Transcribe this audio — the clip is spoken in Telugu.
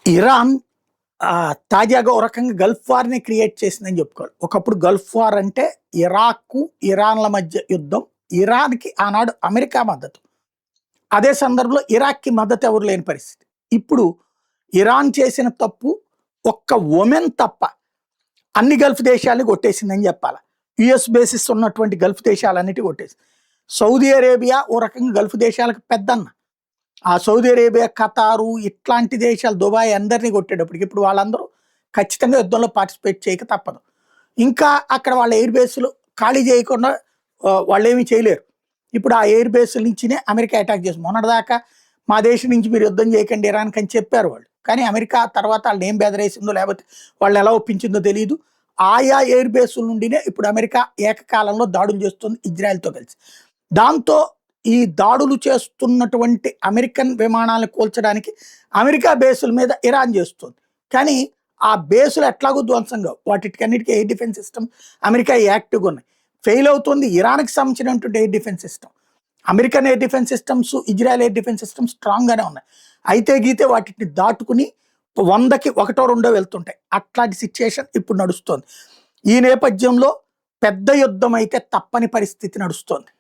ఇరాన్ తాజాగా ఓ రకంగా గల్ఫ్ వార్‌ని క్రియేట్ చేసిందని చెప్పుకోవాలి. ఒకప్పుడు గల్ఫ్ వార్ అంటే ఇరాకు, ఇరాన్‌ల మధ్య యుద్ధం. ఇరాన్‌కి ఆనాడు అమెరికా మద్దతు. అదే సందర్భంలో ఇరాక్‌కి మద్దతు ఎవరు లేని పరిస్థితి. ఇప్పుడు ఇరాన్ చేసిన తప్పు ఒక్క ఒమెన్ తప్ప అన్ని గల్ఫ్ దేశాల్ని కొట్టేసిందని చెప్పాల. యూఎస్ బేసిస్ ఉన్నటువంటి గల్ఫ్ దేశాలన్నిటిని కొట్టేసింది. సౌదీ అరేబియా ఓ రకంగా గల్ఫ్ దేశాలకు పెద్దన్న. ఆ సౌదీ అరేబియా, ఖతారు ఇట్లాంటి దేశాలు, దుబాయ్ అందరినీ కొట్టేటప్పటికి ఇప్పుడు వాళ్ళందరూ ఖచ్చితంగా యుద్ధంలో పార్టిసిపేట్ చేయక తప్పదు. ఇంకా అక్కడ వాళ్ళ ఎయిర్ బేస్‌లు ఖాళీ చేయకుండా వాళ్ళేమి చేయలేరు. ఇప్పుడు ఆ ఎయిర్ బేస్‌ల నుంచినే అమెరికా అటాక్ చేసింది. మొన్నటిదాకా మా దేశం నుంచి మీరు యుద్ధం చేయకండి ఇరాన్‌కి అని చెప్పారు వాళ్ళు. కానీ అమెరికా తర్వాత వాళ్ళని ఏం బెదిరేసిందో లేకపోతే వాళ్ళని ఎలా ఒప్పించిందో తెలీదు. ఆయా ఎయిర్ బేస్‌ల నుండినే ఇప్పుడు అమెరికా ఏకకాలంలో దాడులు చేస్తుంది ఇజ్రాయెల్‌తో కలిసి. దాంతో ఈ దాడులు చేస్తున్నటువంటి అమెరికన్ విమానాలను కూల్చడానికి అమెరికా బేసుల మీద ఇరాన్ చేస్తుంది. కానీ ఆ బేసులు ఎట్లాగో ధ్వంసం కావు. వాటికన్నిటికీ ఎయిర్ డిఫెన్స్ సిస్టమ్ అమెరికా యాక్టివ్‌గా ఉన్నాయి. ఫెయిల్ అవుతుంది ఇరాన్‌కి సంబంధించినటువంటి air defence system. American air defence systems, Israel air defence systems స్ట్రాంగ్‌గానే ఉన్నాయి. అయితే గీతే వాటిని దాటుకుని 100కి ఒకటో రెండో వెళ్తుంటాయి. అట్లాంటి సిచ్యుయేషన్ ఇప్పుడు నడుస్తోంది. ఈ నేపథ్యంలో పెద్ద యుద్ధం అయితే తప్పని పరిస్థితి నడుస్తోంది.